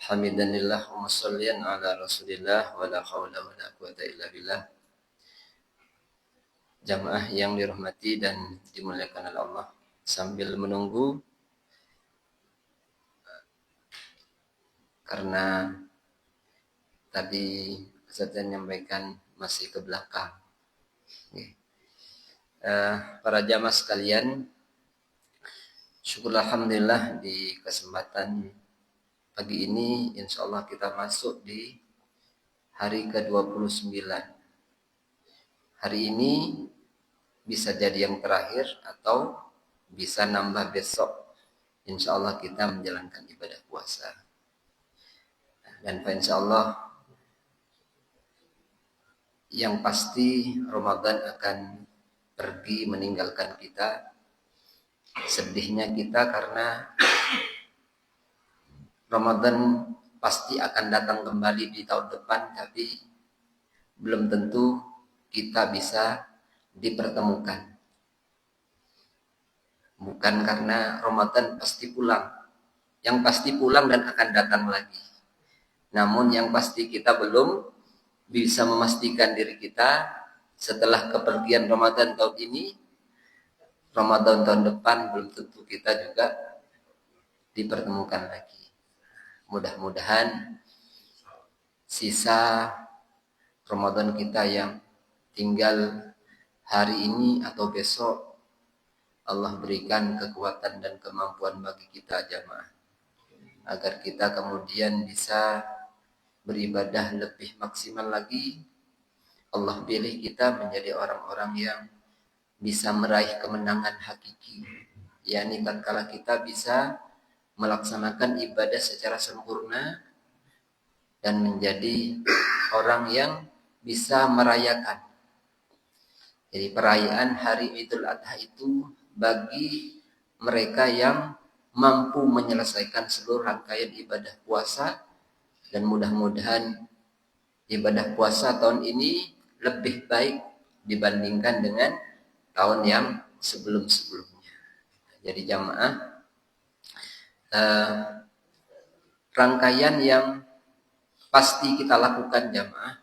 Hamidanillah wa sallian ala Rasulillah wa la haula wa la quwata illa billah. Jamaah yang dirahmati dan dimuliakan oleh Allah, sambil menunggu karena tadi Ustaz menyampaikan masih ke belakang. Para jamaah sekalian, syukur alhamdulillah di kesempatan pagi ini insyaallah kita masuk di hari ke-29. Hari ini bisa jadi yang terakhir atau bisa nambah besok. Insyaallah kita menjalankan ibadah puasa. Dan insyaallah yang pasti Ramadan akan pergi meninggalkan kita. Sedihnya kita karena Ramadan pasti akan datang kembali di tahun depan, tapi belum tentu kita bisa dipertemukan. Bukan karena Ramadan pasti pulang. Yang pasti pulang dan akan datang lagi. Namun yang pasti kita belum bisa memastikan diri kita setelah kepergian Ramadan tahun ini, Ramadan tahun depan belum tentu kita juga dipertemukan lagi. Mudah-mudahan sisa Ramadan kita yang tinggal hari ini atau besok Allah berikan kekuatan dan kemampuan bagi kita jamaah, agar kita kemudian bisa beribadah lebih maksimal lagi. Allah pilih kita menjadi orang-orang yang bisa meraih kemenangan hakiki, yakni tatkala kita bisa melaksanakan ibadah secara sempurna dan menjadi orang yang bisa merayakan. Jadi perayaan hari Idul Adha itu bagi mereka yang mampu menyelesaikan seluruh rangkaian ibadah puasa, dan mudah-mudahan ibadah puasa tahun ini lebih baik dibandingkan dengan tahun yang sebelum-sebelumnya. Jadi jamaah, rangkaian yang pasti kita lakukan jamaah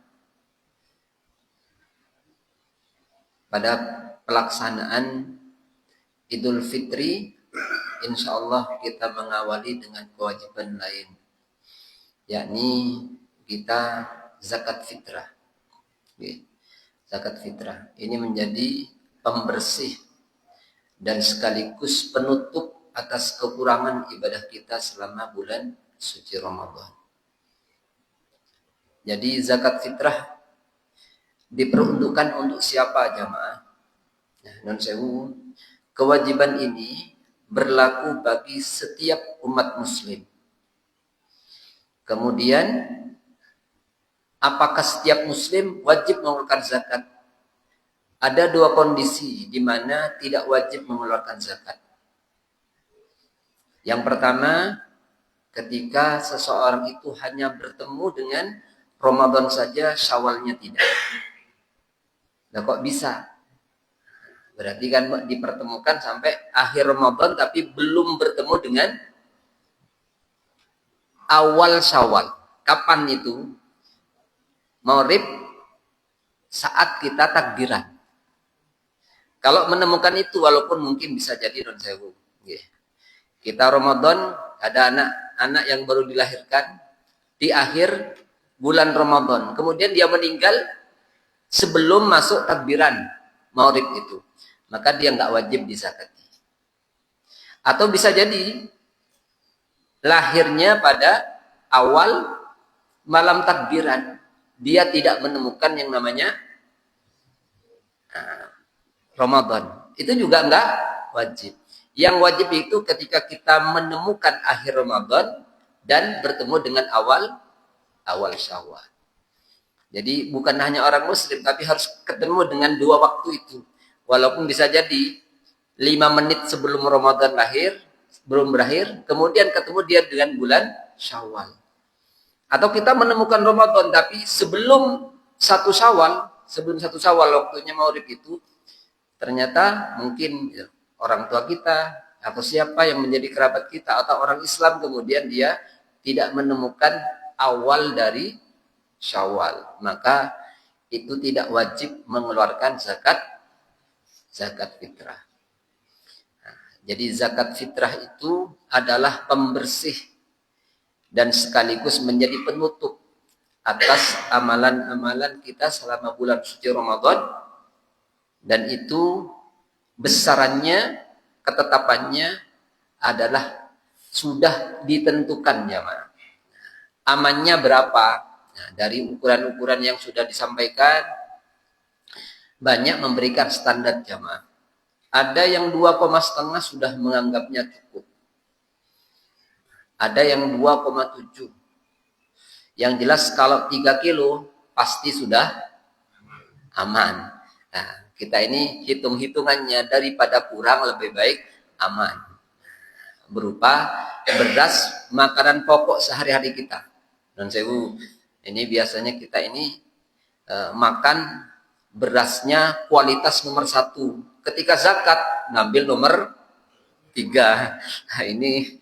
pada pelaksanaan Idul Fitri, insya Allah kita mengawali dengan kewajiban lain, yakni kita zakat fitrah. Zakat fitrah ini menjadi pembersih dan sekaligus penutup atas kekurangan ibadah kita selama bulan suci Ramadan. Jadi zakat fitrah diperuntukkan untuk siapa jamaah? Non sewu, kewajiban ini berlaku bagi setiap umat muslim. Kemudian apakah setiap muslim wajib mengeluarkan zakat? Ada dua kondisi di mana tidak wajib mengeluarkan zakat. Yang pertama, ketika seseorang itu hanya bertemu dengan Ramadan saja, Syawalnya tidak. Nah kok bisa? Berarti kan dipertemukan sampai akhir Ramadan tapi belum bertemu dengan awal Syawal. Kapan itu? Maghrib saat kita takbiran. Kalau menemukan itu, walaupun mungkin bisa jadi non sewu. Kita Ramadan ada anak yang baru dilahirkan di akhir bulan Ramadan. Kemudian dia meninggal sebelum masuk takbiran Maghrib itu. Maka dia nggak wajib dizakati. Atau bisa jadi lahirnya pada awal malam takbiran, dia tidak menemukan yang namanya Ramadan. Itu juga enggak wajib. Yang wajib itu ketika kita menemukan akhir Ramadan dan bertemu dengan awal Syawal. Jadi bukan hanya orang muslim, tapi harus ketemu dengan dua waktu itu. Walaupun bisa jadi 5 menit sebelum Ramadan belum berakhir, kemudian ketemu dia dengan bulan Syawal. Atau kita menemukan Ramadan tapi sebelum satu Syawal waktunya Maghrib itu, ternyata mungkin orang tua kita atau siapa yang menjadi kerabat kita atau orang Islam, kemudian dia tidak menemukan awal dari Syawal, maka itu tidak wajib mengeluarkan zakat fitrah. Nah, jadi zakat fitrah itu adalah pembersih dan sekaligus menjadi penutup atas amalan-amalan kita selama bulan suci Ramadan, dan itu besarannya, ketetapannya adalah sudah ditentukan jamaah. Amannya berapa? Nah, dari ukuran-ukuran yang sudah disampaikan, banyak memberikan standar jamaah. Ada yang 2,5 sudah menganggapnya cukup. Ada yang 2,7. Yang jelas kalau 3 kilo pasti sudah aman. Nah, kita ini hitung-hitungannya daripada kurang lebih baik aman. Berupa beras, makanan pokok sehari-hari kita. Non sewu, ini biasanya kita ini makan berasnya kualitas nomor 1. Ketika zakat ngambil nomor 3. Nah, ini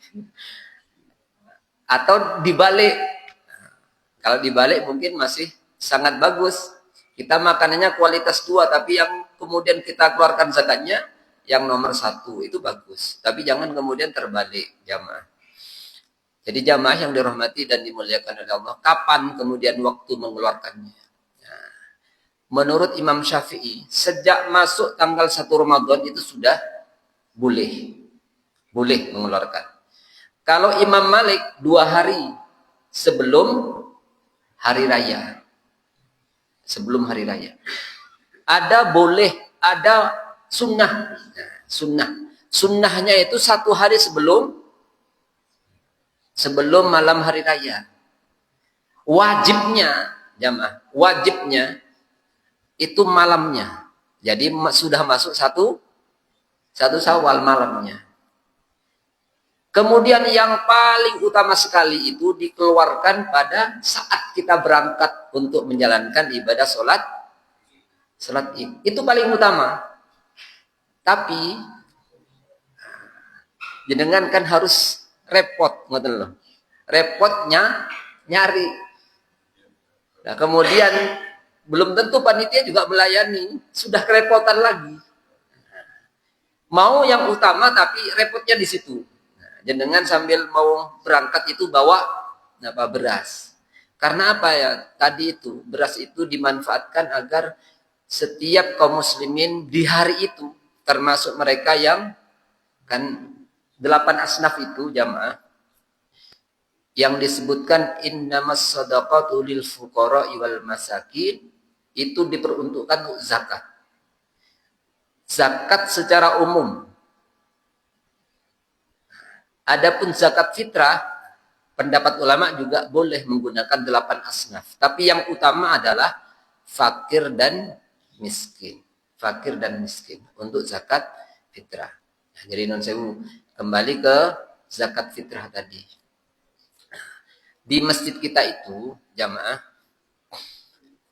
atau dibalik. Kalau dibalik mungkin masih sangat bagus. Kita makanannya kualitas 2, tapi yang kemudian kita keluarkan zakatnya yang nomor 1, itu bagus. Tapi jangan kemudian terbalik jamaah. Jadi jamaah yang dirahmati dan dimuliakan oleh Allah, kapan kemudian waktu mengeluarkannya? Nah, menurut Imam Syafi'i, sejak masuk tanggal 1 Ramadan itu sudah boleh mengeluarkan. Kalau Imam Malik 2 hari sebelum hari raya. Sebelum hari raya. Ada boleh, ada sunnah. Nah, sunnahnya itu 1 hari sebelum malam hari raya. Wajibnya, jamaah, wajibnya itu malamnya. Jadi sudah masuk satu Syawal malamnya. Kemudian yang paling utama sekali itu dikeluarkan pada saat kita berangkat untuk menjalankan ibadah sholat Id. Itu paling utama. Tapi jenengan kan harus repot, ngoten loh. Repotnya nyari. Nah, kemudian belum tentu panitia juga melayani, sudah kerepotan lagi. Mau yang utama tapi repotnya di situ. Jenengan sambil mau berangkat itu bawa beras. Karena apa ya? Tadi itu beras itu dimanfaatkan agar setiap kaum muslimin di hari itu, termasuk mereka yang kan 8 asnaf itu jamaah, yang disebutkan innamas shadaqatu lil fuqara'i wal masakin, itu diperuntukkan untuk zakat. Zakat secara umum. Adapun zakat fitrah, pendapat ulama juga boleh menggunakan 8 asnaf. Tapi yang utama adalah fakir dan miskin. Fakir dan miskin untuk zakat fitrah. Nah, jadi non sewu, kembali ke zakat fitrah tadi. Di masjid kita itu, jamaah,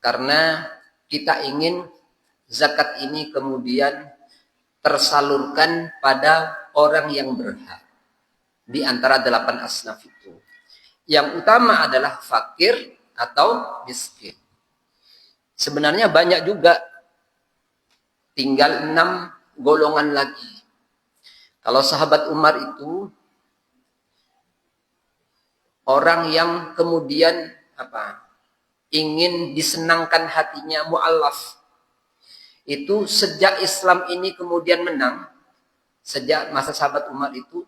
karena kita ingin zakat ini kemudian tersalurkan pada orang yang berhak. Di antara 8 asnaf itu. Yang utama adalah fakir atau miskin. Sebenarnya banyak juga. Tinggal 6 golongan lagi. Kalau sahabat Umar itu orang yang kemudian ingin disenangkan hatinya, mu'allaf. Itu sejak Islam ini kemudian menang, sejak masa sahabat Umar itu,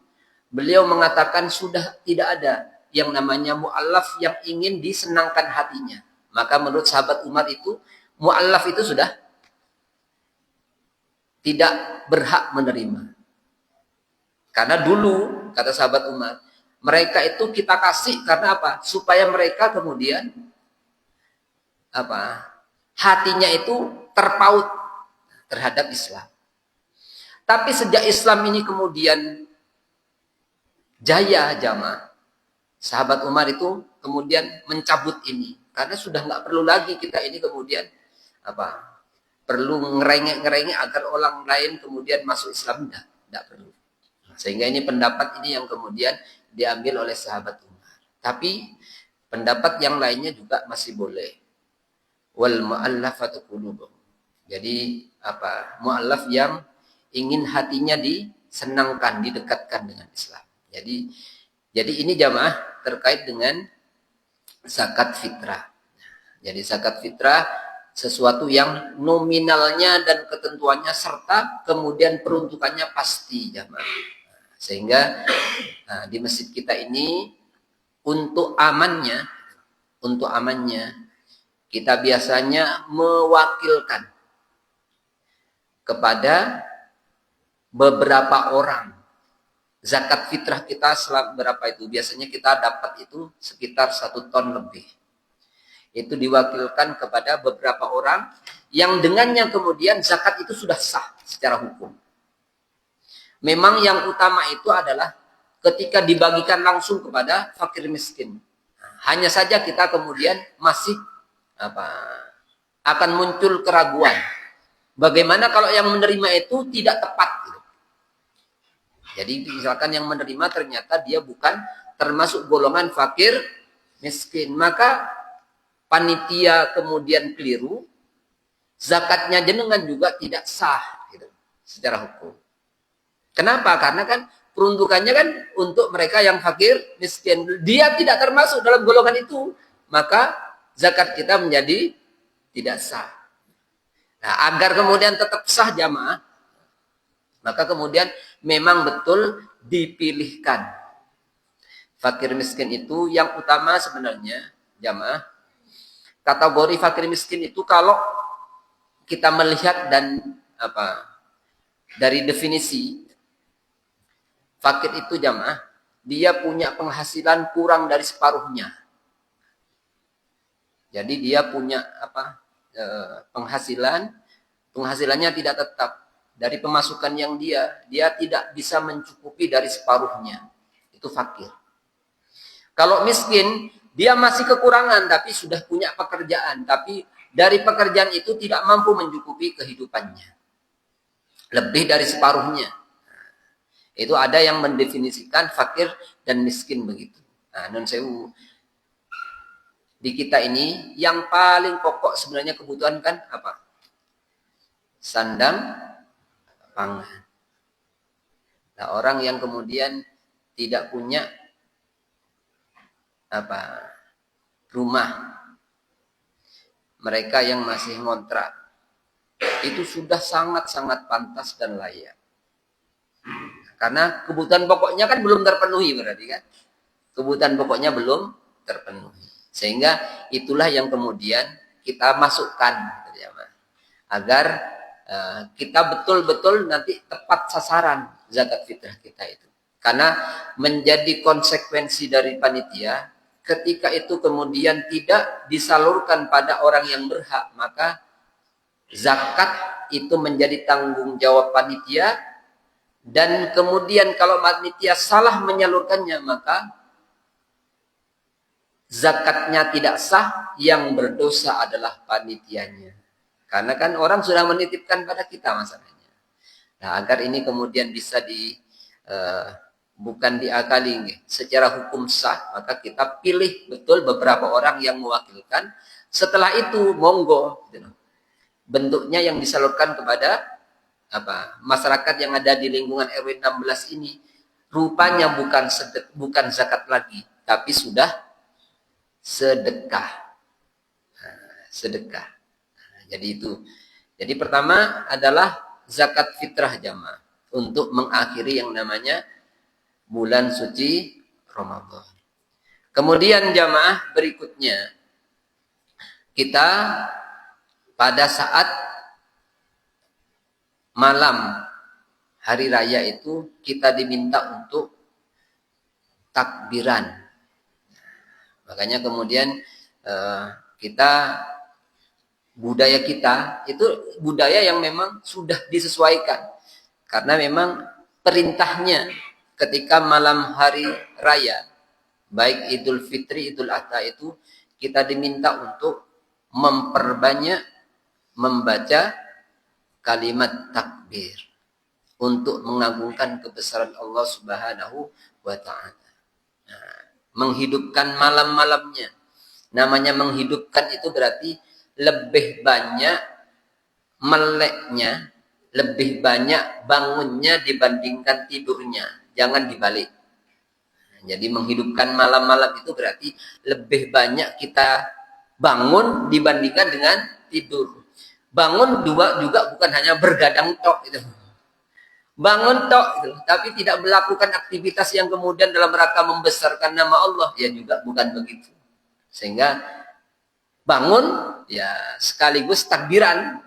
beliau mengatakan sudah tidak ada yang namanya mu'allaf yang ingin disenangkan hatinya. Maka menurut sahabat Umar itu, mu'allaf itu sudah tidak berhak menerima. Karena dulu, kata sahabat Umar, mereka itu kita kasih karena apa? Supaya mereka kemudian hatinya itu terpaut terhadap Islam. Tapi sejak Islam ini kemudian jaya jamaah, sahabat Umar itu kemudian mencabut ini karena sudah nggak perlu lagi kita ini kemudian perlu ngerengek agar orang lain kemudian masuk Islam, tidak perlu. Sehingga ini pendapat ini yang kemudian diambil oleh sahabat Umar. Tapi pendapat yang lainnya juga masih boleh. Wal mu'allafatu qulubuhum. Jadi mu'allaf yang ingin hatinya disenangkan, didekatkan dengan Islam. Jadi ini jamaah terkait dengan zakat fitrah. Jadi zakat fitrah sesuatu yang nominalnya dan ketentuannya serta kemudian peruntukannya pasti jamaah. Sehingga di masjid kita ini untuk amannya kita biasanya mewakilkan kepada beberapa orang. Zakat fitrah kita berapa itu? Biasanya kita dapat itu sekitar 1 ton lebih. Itu diwakilkan kepada beberapa orang yang dengannya kemudian zakat itu sudah sah secara hukum. Memang yang utama itu adalah ketika dibagikan langsung kepada fakir miskin. Hanya saja kita kemudian masih akan muncul keraguan. Bagaimana kalau yang menerima itu tidak tepat? Gitu. Jadi misalkan yang menerima ternyata dia bukan termasuk golongan fakir miskin. Maka panitia kemudian keliru, zakatnya jenengan juga tidak sah gitu, secara hukum. Kenapa? Karena kan peruntukannya kan untuk mereka yang fakir miskin. Dia tidak termasuk dalam golongan itu. Maka zakat kita menjadi tidak sah. Nah, agar kemudian tetap sah jamaah, maka kemudian memang betul dipilihkan. Fakir miskin itu yang utama sebenarnya jamaah. Kategori fakir miskin itu kalau kita melihat dan dari definisi fakir itu jamaah, dia punya penghasilan kurang dari separuhnya. Jadi dia punya penghasilannya tidak tetap. Dari pemasukan yang dia tidak bisa mencukupi dari separuhnya. Itu fakir. Kalau miskin, dia masih kekurangan tapi sudah punya pekerjaan, tapi dari pekerjaan itu tidak mampu mencukupi kehidupannya. Lebih dari separuhnya. Itu ada yang mendefinisikan fakir dan miskin begitu. Nah, nun sewu. Di kita ini yang paling pokok sebenarnya kebutuhan kan apa? Sandang, pangan. Nah, orang yang kemudian tidak punya rumah, mereka yang masih ngontrak, itu sudah sangat-sangat pantas dan layak. Karena kebutuhan pokoknya kan belum terpenuhi berarti kan. Kebutuhan pokoknya belum terpenuhi. Sehingga itulah yang kemudian kita masukkan agar kita betul-betul nanti tepat sasaran zakat fitrah kita itu. Karena menjadi konsekuensi dari panitia, ketika itu kemudian tidak disalurkan pada orang yang berhak, maka zakat itu menjadi tanggung jawab panitia. Dan kemudian kalau panitia salah menyalurkannya, maka zakatnya tidak sah, yang berdosa adalah panitianya. Karena kan orang sudah menitipkan pada kita masalahnya. Nah, agar ini kemudian bisa bukan diakali secara hukum sah, maka kita pilih betul beberapa orang yang mewakilkan. Setelah itu monggo bentuknya yang disalurkan kepada masyarakat yang ada di lingkungan RW 16 ini rupanya bukan zakat lagi, tapi sudah sedekah. Sedekah. Jadi itu. Jadi pertama adalah zakat fitrah jamaah untuk mengakhiri yang namanya bulan suci Ramadan. Kemudian jamaah berikutnya, kita pada saat malam hari raya itu kita diminta untuk takbiran. Makanya kemudian budaya kita itu budaya yang memang sudah disesuaikan. Karena memang perintahnya ketika malam hari raya, baik Idul Fitri, Idul Adha itu kita diminta untuk memperbanyak membaca kalimat takbir untuk mengagungkan kebesaran Allah Subhanahu wa taala. Nah, menghidupkan malam-malamnya. Namanya menghidupkan itu berarti lebih banyak meleknya, lebih banyak bangunnya dibandingkan tidurnya. Jangan dibalik. Jadi menghidupkan malam-malam itu berarti lebih banyak kita bangun dibandingkan dengan tidur. Bangun juga bukan hanya bergadang tok itu. Bangun tok itu, tapi tidak melakukan aktivitas yang kemudian dalam rangka membesarkan nama Allah, ya juga bukan begitu. Sehingga bangun ya sekaligus takbiran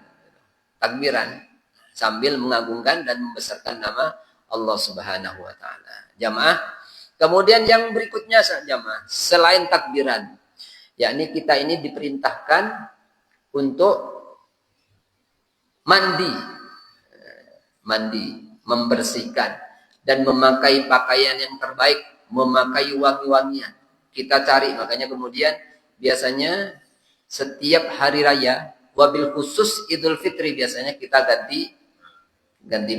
sambil mengagungkan dan membesarkan nama Allah Subhanahu wa taala. Jamaah, kemudian yang berikutnya jamaah, selain takbiran, yakni kita ini diperintahkan untuk mandi, membersihkan dan memakai pakaian yang terbaik, memakai wangi-wangian. Kita cari, makanya kemudian biasanya setiap hari raya, wabil khusus Idul Fitri biasanya kita ganti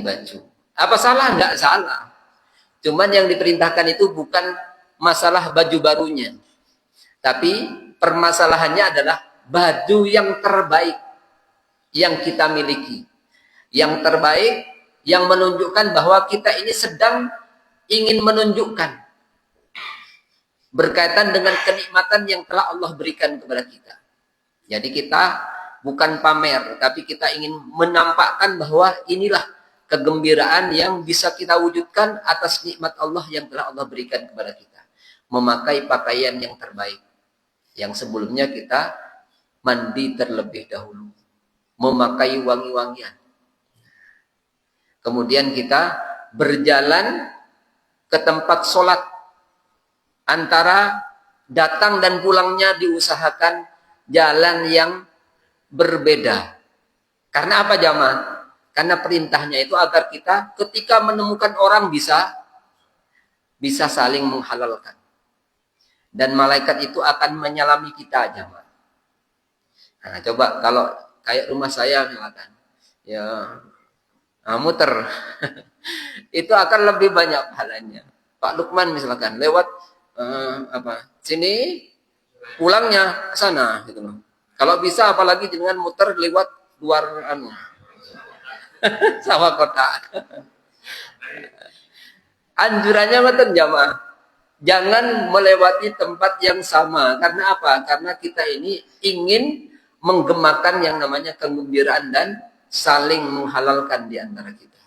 baju. Apa salah? Enggak salah. Cuman yang diperintahkan itu bukan masalah baju barunya. Tapi permasalahannya adalah baju yang terbaik yang kita miliki. Yang terbaik yang menunjukkan bahwa kita ini sedang ingin menunjukkan berkaitan dengan kenikmatan yang telah Allah berikan kepada kita. Jadi kita bukan pamer, tapi kita ingin menampakkan bahwa inilah kegembiraan yang bisa kita wujudkan atas nikmat Allah yang telah Allah berikan kepada kita. Memakai pakaian yang terbaik. Yang sebelumnya kita mandi terlebih dahulu. Memakai wangi-wangian. Kemudian kita berjalan ke tempat sholat. Antara datang dan pulangnya diusahakan jalan yang berbeda. Karena apa jamaah? Karena perintahnya itu agar kita ketika menemukan orang bisa saling menghalalkan. Dan malaikat itu akan menyalami kita jamaah. Nah, coba kalau kayak rumah saya misalkan. Ya, muter. Itu akan lebih banyak pahalanya. Pak Lukman misalkan lewat sini pulangnya ke sana gitu loh. Kalau bisa apalagi dengan muter lewat luar sawah kota. Anjurannya mboten jamaah. Jangan melewati tempat yang sama. Karena apa? Karena kita ini ingin menggemakan yang namanya kegembiraan dan saling menghalalkan di antara kita.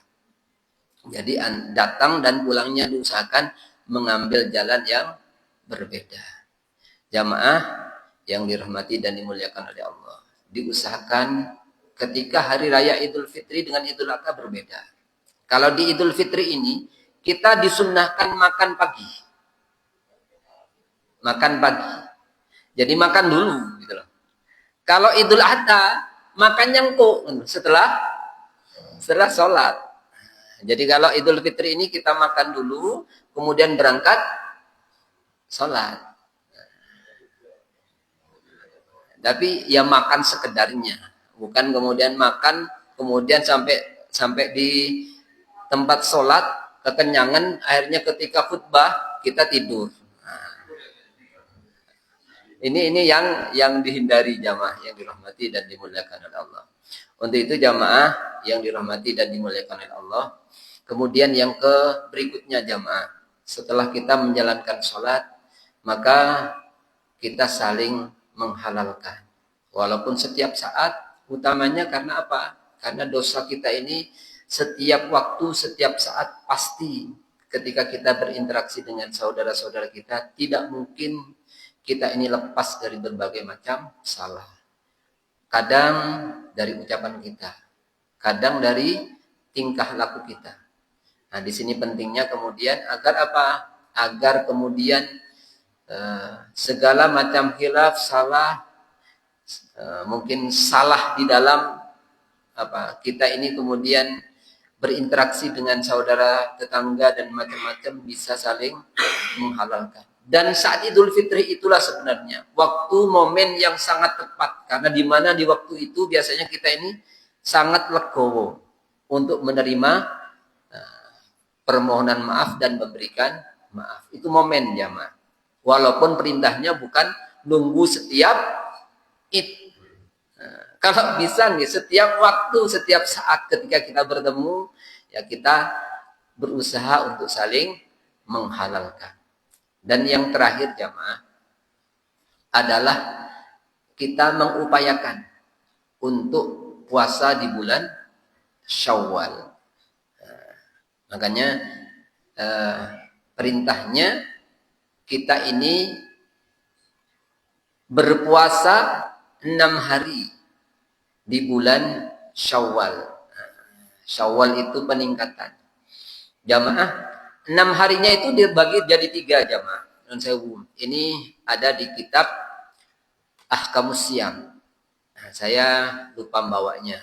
Jadi datang dan pulangnya diusahakan mengambil jalan yang berbeda. Jamaah yang dirahmati dan dimuliakan oleh Allah. Diusahakan ketika hari raya Idul Fitri dengan Idul Adha berbeda. Kalau di Idul Fitri ini kita disunnahkan makan pagi. Makan pagi. Jadi makan dulu gitu loh. Kalau Idul Adha makan nyangkuk setelah sholat. Jadi kalau Idul Fitri ini kita makan dulu, kemudian berangkat sholat. Tapi ya makan sekedarnya, bukan kemudian makan, kemudian sampai di tempat sholat kekenyangan, akhirnya ketika khutbah kita tidur. Ini yang dihindari jamaah yang dirahmati dan dimuliakan oleh Allah. Untuk itu jamaah yang dirahmati dan dimuliakan oleh Allah. Kemudian yang berikutnya jamaah, setelah kita menjalankan sholat, maka kita saling menghalalkan. Walaupun setiap saat, utamanya karena apa? Karena dosa kita ini setiap waktu, setiap saat pasti ketika kita berinteraksi dengan saudara-saudara kita, tidak mungkin kita ini lepas dari berbagai macam salah. Kadang dari ucapan kita, kadang dari tingkah laku kita. Nah, di sini pentingnya kemudian agar apa? Agar kemudian segala macam khilaf, salah, mungkin salah di dalam kita ini kemudian berinteraksi dengan saudara, tetangga dan macam-macam bisa saling menghalalkan. Dan saat Idul Fitri itulah sebenarnya waktu momen yang sangat tepat, karena di mana di waktu itu biasanya kita ini sangat legowo untuk menerima permohonan maaf dan memberikan maaf. Itu momen jamaah Walaupun perintahnya bukan nunggu setiap Id. Nah, kalau bisa nih setiap waktu, setiap saat ketika kita bertemu, ya kita berusaha untuk saling menghalalkan. Dan yang terakhir jamaah adalah kita mengupayakan untuk puasa di bulan Syawal. Makanya perintahnya kita ini berpuasa 6 hari di bulan Syawal. Syawal itu peningkatan. Jamaah 6 harinya itu dibagi jadi 3 jamaah. Ini ada di kitab Ahkamus Siyam. Nah, saya lupa bawanya.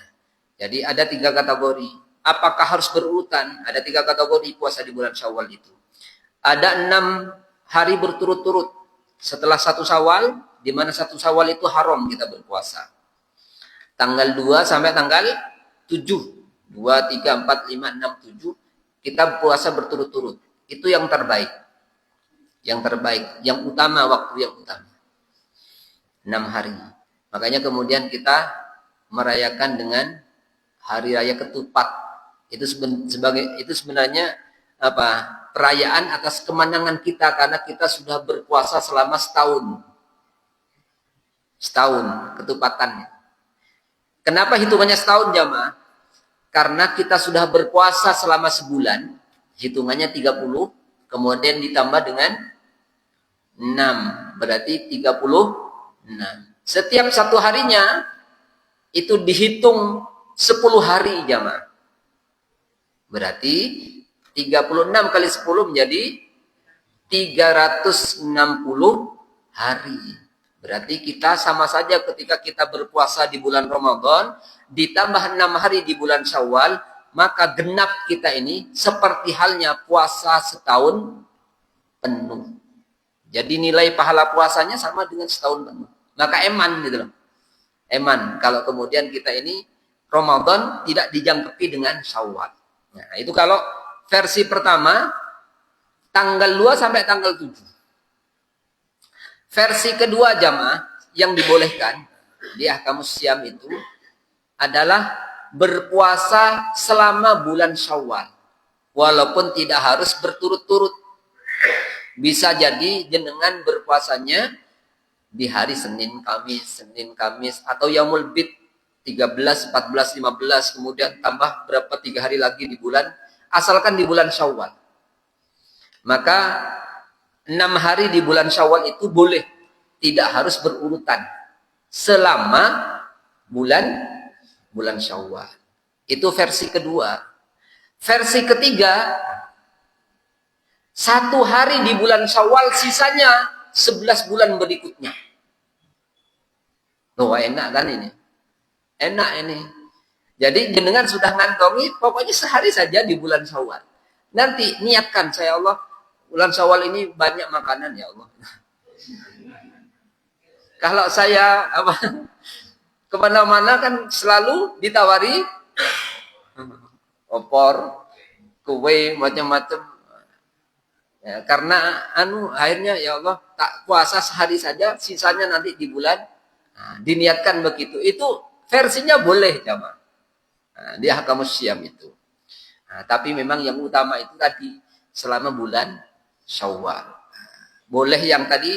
Jadi ada 3 kategori. Apakah harus berurutan? Ada 3 kategori puasa di bulan Syawal itu. Ada 6 hari berturut-turut setelah 1 Syawal, di mana 1 Syawal itu haram kita berpuasa. Tanggal 2 sampai tanggal 7. 2, 3, 4, 5, 6, 7 kita puasa berturut-turut. Itu yang terbaik. Yang terbaik, yang utama, waktu yang utama. 6 hari. Makanya kemudian kita merayakan dengan hari raya ketupat. Itu sebenarnya perayaan atas kemenangan kita karena kita sudah berpuasa selama setahun. Setahun ketupatannya. Kenapa hitungannya setahun jamaah? Karena kita sudah berpuasa selama sebulan, hitungannya 30, kemudian ditambah dengan 6, berarti 36. Setiap 1 harinya itu dihitung 10 hari jamaah. Berarti 36 kali 10 menjadi 360 hari. Berarti kita sama saja ketika kita berpuasa di bulan Ramadan, ditambah 6 hari di bulan Syawal, maka genap kita ini seperti halnya puasa setahun penuh. Jadi nilai pahala puasanya sama dengan setahun penuh. Maka eman gitu loh. Eman kalau kemudian kita ini Ramadan tidak dijangkepi dengan Syawal. Nah, itu kalau versi pertama tanggal 2 sampai tanggal 7. Versi kedua jamaah yang dibolehkan di Ahkamus Siyam itu adalah berpuasa selama bulan Syawal. Walaupun tidak harus berturut-turut. Bisa jadi jenengan berpuasanya di hari Senin Kamis atau Yaumul Bid 13, 14, 15 kemudian tambah berapa 3 hari lagi di bulan asalkan di bulan Syawal. Maka 6 hari di bulan Syawal itu boleh, tidak harus berurutan selama bulan Syawal. Itu versi kedua. Versi ketiga, 1 hari di bulan Syawal, sisanya 11 bulan berikutnya. Loh, enak kan ini? Enak ini. Jadi jenengan sudah ngantongi, pokoknya sehari saja di bulan Syawal. Nanti niatkan, saya Allah, bulan Syawal ini banyak makanan ya Allah. Kalau saya kemana-mana kan selalu ditawari opor, kue, macam-macam. Ya, karena akhirnya ya Allah tak puasa sehari saja, sisanya nanti di bulan. Nah, diniatkan begitu. Itu versinya boleh jamaah. Nah, di Ahkamus Siyam itu. Nah, tapi memang yang utama itu tadi selama bulan Syawal. Boleh yang tadi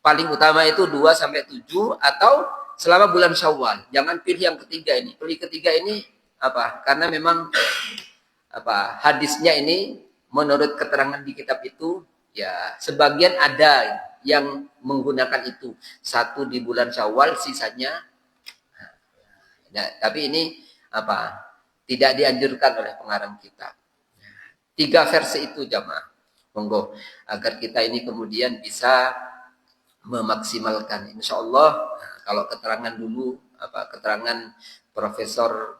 paling utama itu 2 sampai 7 atau selama bulan Syawal. Jangan pilih yang ketiga ini. Pilih ketiga ini apa? Karena memang hadisnya ini menurut keterangan di kitab itu ya sebagian ada yang menggunakan itu. 1 di bulan Syawal, sisanya. Nah, tapi ini tidak dianjurkan oleh pengarang kitab. 3 versi itu jamaah. Monggo agar kita ini kemudian bisa memaksimalkan. Insya Allah kalau keterangan dulu keterangan Profesor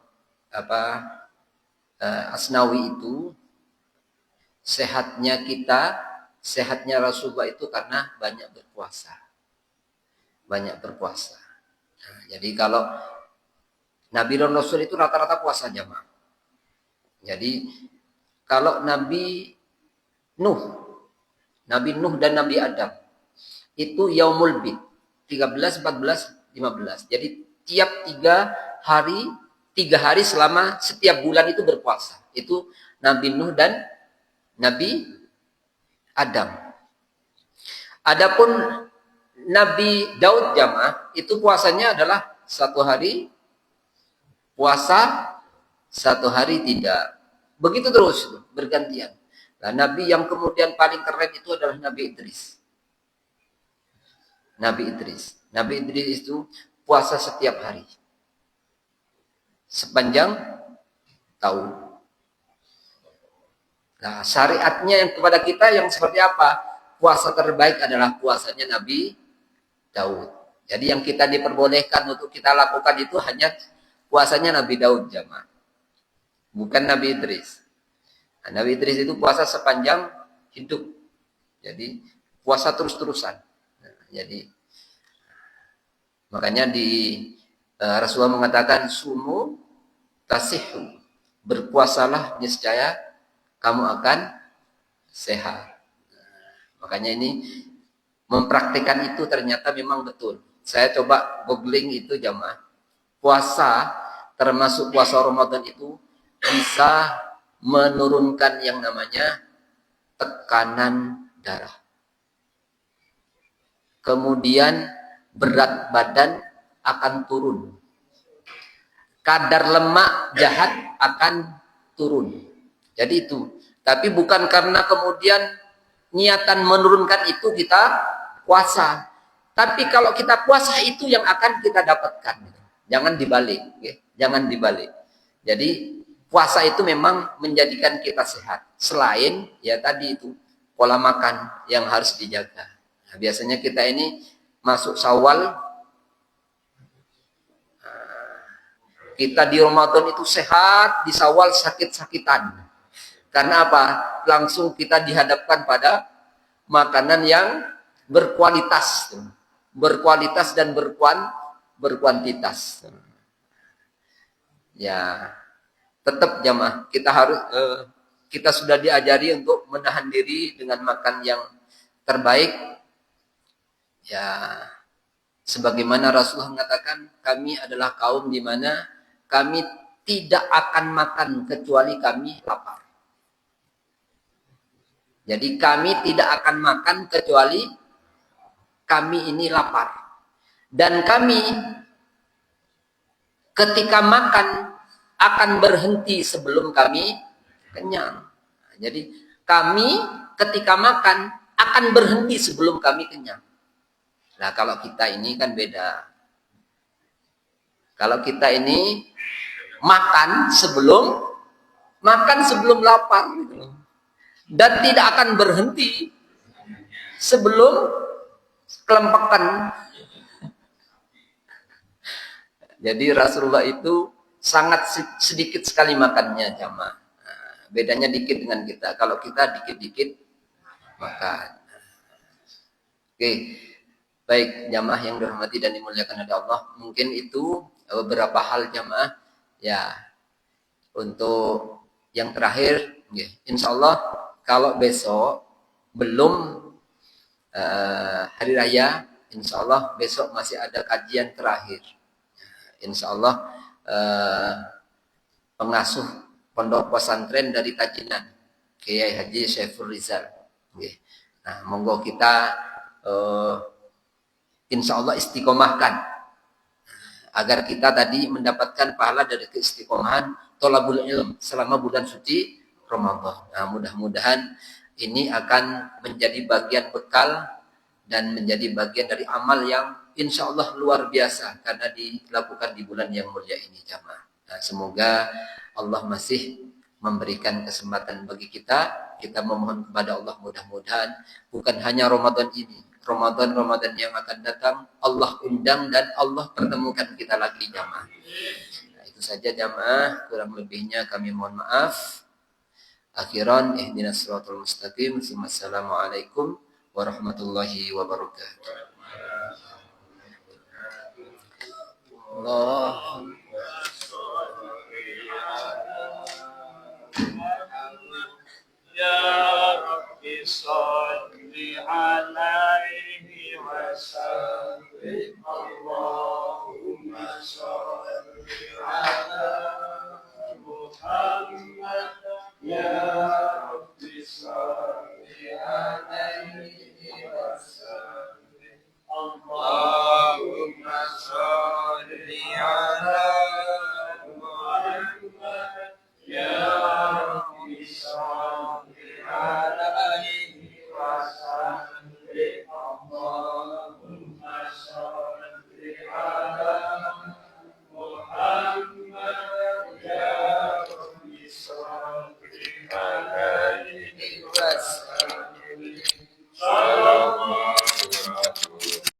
Asnawi itu sehatnya kita, sehatnya Rasulullah itu karena banyak berpuasa. Banyak berpuasa. Nah, jadi kalau Nabi dan Rasul itu rata-rata puasa jamaah. Jadi kalau Nabi Nuh dan Nabi Adam itu yaumul bid. 13, 14, 15. Jadi tiap 3 hari selama setiap bulan itu berpuasa. Itu Nabi Nuh dan Nabi Adam. Adapun Nabi Daud jamaah itu puasanya adalah 1 hari puasa, 1 hari tidak. Begitu terus bergantian. Nah, Nabi yang kemudian paling keren itu adalah Nabi Idris. Nabi Idris itu puasa setiap hari. Sepanjang tahun. Nah, syariatnya yang kepada kita yang seperti apa? Puasa terbaik adalah puasanya Nabi Daud. Jadi yang kita diperbolehkan untuk kita lakukan itu hanya puasanya Nabi Daud jamaah. Bukan Nabi Idris. Nah, Nabi Idris itu puasa sepanjang hidup. Jadi puasa terus-terusan. Nah, jadi makanya Rasulullah mengatakan sumu tasihu. Berpuasalah niscaya kamu akan sehat. Makanya ini mempraktikkan itu ternyata memang betul. Saya coba googling itu jamaah. Puasa termasuk puasa Ramadan itu bisa menurunkan yang namanya tekanan darah. Kemudian berat badan akan turun. Kadar lemak jahat akan turun. Jadi itu. Tapi bukan karena kemudian niatan menurunkan itu kita puasa. Tapi kalau kita puasa itu yang akan kita dapatkan. Jangan dibalik. Jangan dibalik. Jadi puasa itu memang menjadikan kita sehat. Selain ya tadi itu pola makan yang harus dijaga. Nah, biasanya kita ini masuk Syawal, kita di Ramadan itu sehat, di Syawal sakit-sakitan. Karena apa? Langsung kita dihadapkan pada makanan yang berkualitas. Berkualitas dan berkuantitas. Ya, tetap jamaah kita sudah diajari untuk menahan diri dengan makan yang terbaik. Ya, sebagaimana Rasulullah mengatakan, kami adalah kaum di mana kami tidak akan makan kecuali kami lapar. Jadi kami tidak akan makan kecuali kami ini lapar. Dan kami ketika makan akan berhenti sebelum kami kenyang. Jadi kami ketika makan akan berhenti sebelum kami kenyang. Nah, kalau kita ini kan beda. Kalau kita ini makan sebelum lapar dan tidak akan berhenti sebelum kelempekan. Jadi Rasulullah itu sangat sedikit sekali makannya jamaah. Nah, bedanya dikit dengan kita. Kalau kita dikit-dikit makan. Oke. Baik jamaah yang dirahmati dan dimuliakan oleh Allah, mungkin itu beberapa hal jamaah ya. Untuk yang terakhir, insya Allah kalau besok belum hari raya, insya Allah besok masih ada kajian terakhir. Insya Allah pengasuh pondok pesantren dari Tajinan, Kiai Haji Syaiful Rizal. Nah, monggo kita insya Allah istiqomahkan agar kita tadi mendapatkan pahala dari keistiqomahan thalabul ilm selama bulan suci Ramadan. Nah, mudah-mudahan ini akan menjadi bagian bekal dan menjadi bagian dari amal yang insya Allah luar biasa karena dilakukan di bulan yang mulia ini jamaah. Nah, semoga Allah masih memberikan kesempatan bagi kita. Kita memohon kepada Allah mudah-mudahan bukan hanya Ramadan ini, Ramadan yang akan datang Allah undang dan Allah pertemukan kita lagi jamaah. Nah, itu saja jamaah, kurang lebihnya kami mohon maaf. Akhiran ihdinas siratal mustaqim. Wassalamualaikum warahmatullahi wabarakatuh. Allah ya Rabbi salli alaihi wa Sampai